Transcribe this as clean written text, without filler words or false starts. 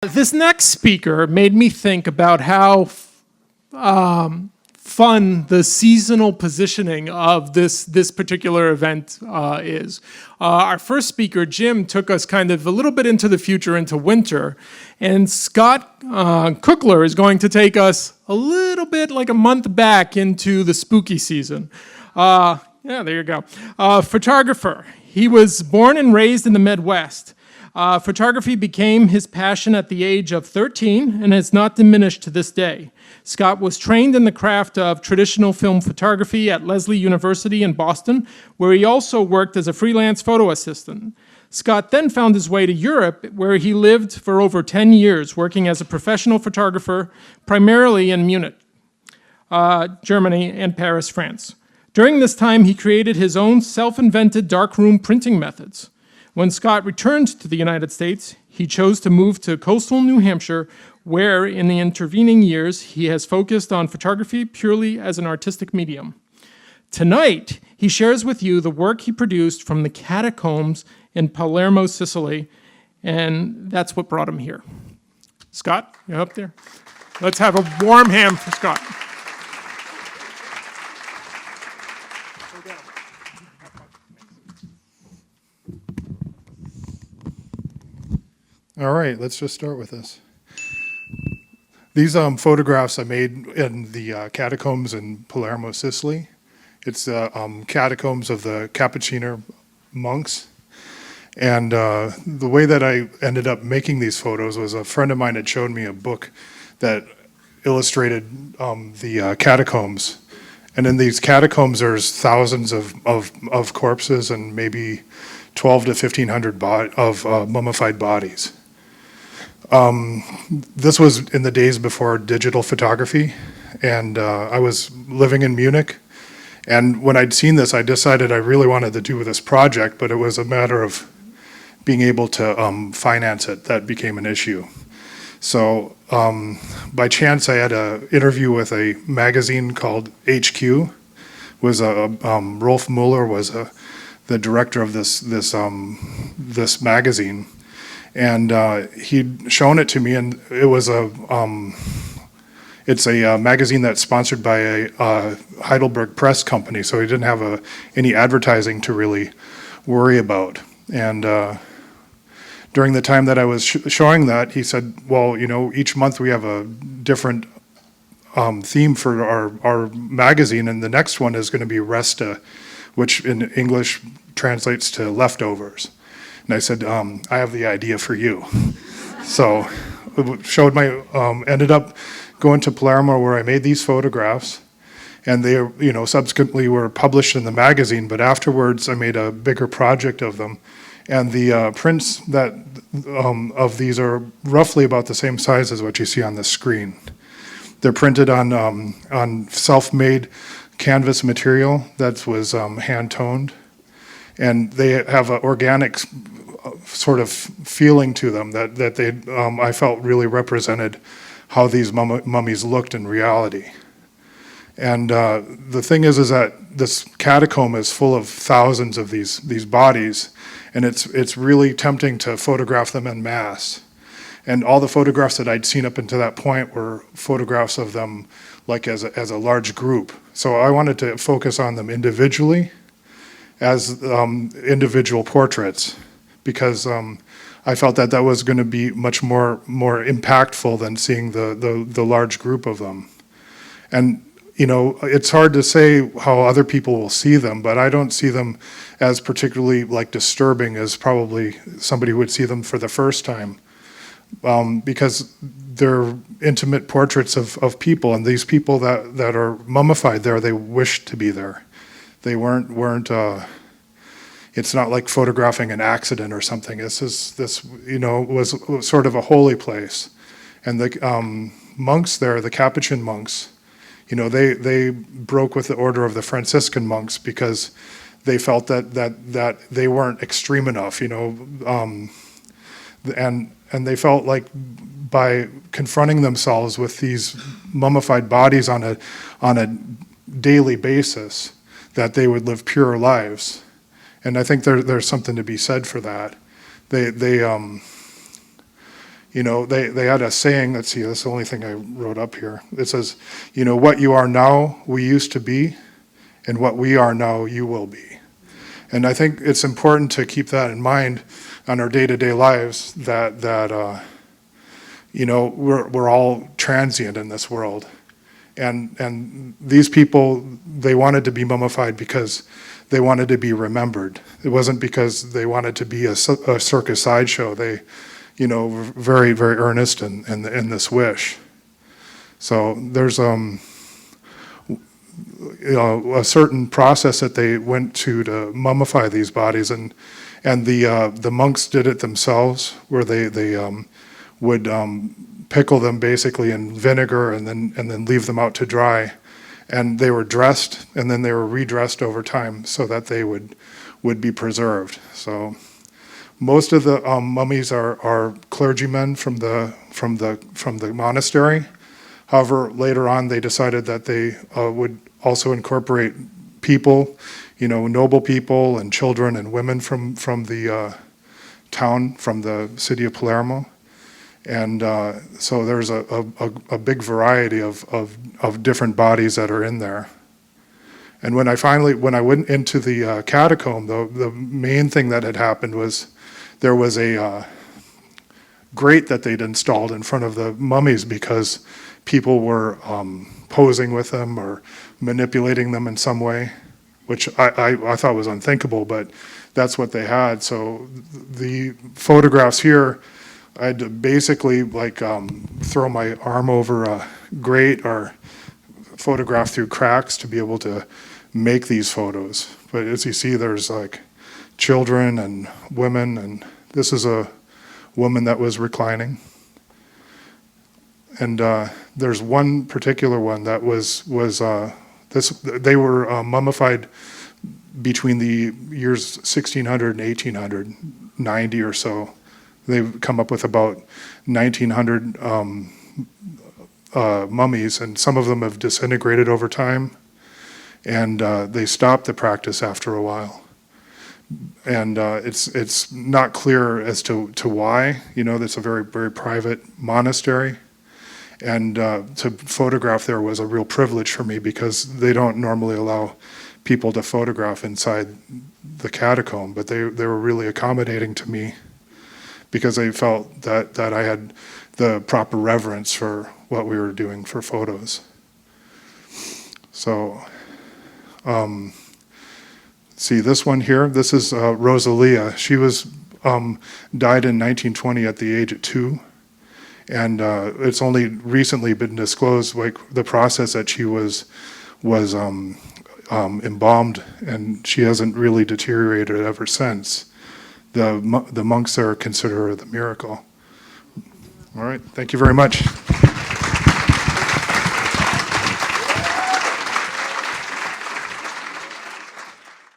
This next speaker made me think about how fun the seasonal positioning of this particular event is. Our first speaker, Jim, took us kind of a little bit into the future, into winter, and Scott Kuckler is going to take us a little bit like a month back into the spooky season. Yeah, there you go. Photographer. He was born and raised in the Midwest. Photography became his passion at the age of 13 and has not diminished to this day. Scott was trained in the craft of traditional film photography at Lesley University in Boston, where he also worked as a freelance photo assistant. Scott then found his way to Europe, where he lived for over 10 years, working as a professional photographer, primarily in Munich, Germany, and Paris, France. During this time, he created his own self-invented darkroom printing methods. When Scott returned to the United States, he chose to move to coastal New Hampshire, where in the intervening years, he has focused on photography purely as an artistic medium. Tonight, he shares with you the work he produced from the catacombs in Palermo, Sicily, and that's what brought him here. Scott, you up there? Let's have a warm hand for Scott. All right, let's just start with this. These photographs I made in the catacombs in Palermo, Sicily. It's the catacombs of the Capuchin monks. And the way that I ended up making these photos was a friend of mine had shown me a book that illustrated the catacombs. And in these catacombs, there's thousands of corpses and maybe 12 to 1,500 mummified bodies. This was in the days before digital photography, and I was living in Munich. And when I'd seen this, I decided I really wanted to do this project, but it was a matter of being able to finance it. That became an issue. So by chance, I had an interview with a magazine called HQ. Rolf Mueller was the director of this magazine. And he'd shown it to me, and it was it's a magazine that's sponsored by a Heidelberg press company, so he didn't have any advertising to really worry about. And during the time that I was showing that, he said, well, you know, each month we have a different theme for our magazine, and the next one is going to be Resta, which in English translates to leftovers. And I said, I have the idea for you. So ended up going to Palermo where I made these photographs, and they, you know, subsequently were published in the magazine, but afterwards I made a bigger project of them. And the prints of these are roughly about the same size as what you see on the screen. They're printed on self-made canvas material that was hand-toned. And they have an organic sort of feeling to them that they I felt really represented how these mummies looked in reality. And the thing is that this catacomb is full of thousands of these bodies, and it's really tempting to photograph them en masse. And all the photographs that I'd seen up until that point were photographs of them like as a large group. So I wanted to focus on them individually, as individual portraits, because I felt that was going to be much more impactful than seeing the large group of them. And you know, it's hard to say how other people will see them, but I don't see them as particularly like disturbing as probably somebody who would see them for the first time, because they're intimate portraits of people, and these people that are mummified there, they wish to be there. They weren't. It's not like photographing an accident or something. This you know was sort of a holy place, and the monks there, the Capuchin monks, you know, they broke with the order of the Franciscan monks because they felt that they weren't extreme enough, you know, and they felt like by confronting themselves with these mummified bodies on a daily basis, that they would live purer lives. And I think there's something to be said for that. They they had a saying, let's see, that's the only thing I wrote up here. It says, what you are now, we used to be, and what we are now, you will be. And I think it's important to keep that in mind on our day-to-day lives, that we're all transient in this world. And these people, they wanted to be mummified because they wanted to be remembered. It wasn't because they wanted to be a circus sideshow. They, were very, very earnest in this wish. So there's a certain process that they went to mummify these bodies, and the monks did it themselves, where they would pickle them basically in vinegar and then leave them out to dry, and they were dressed and then they were redressed over time so that they would be preserved. So most of the mummies are clergymen from the monastery. However, later on they decided that they would also incorporate people, noble people and children and women from the town, from the city of Palermo. And so there's a big variety of different bodies that are in there. And when I went into the catacomb, the main thing that had happened was there was a grate that they'd installed in front of the mummies because people were posing with them or manipulating them in some way, which I thought was unthinkable, but that's what they had. So the photographs here, I had to basically throw my arm over a grate or photograph through cracks to be able to make these photos. But as you see, there's children and women, and this is a woman that was reclining. And there's one particular one that was they were mummified between the years 1600 and 1890 or so. They've come up with about 1,900 mummies, and some of them have disintegrated over time, and they stopped the practice after a while. And it's not clear as to why. That's a very, very private monastery, and to photograph there was a real privilege for me because they don't normally allow people to photograph inside the catacomb, but they were really accommodating to me, because they felt that I had the proper reverence for what we were doing for photos. So, see this one here, this is Rosalia. She was died in 1920 at the age of 2. And it's only recently been disclosed, the process that she was embalmed, and she hasn't really deteriorated ever since. The monks there consider her the miracle. All right, thank you very much.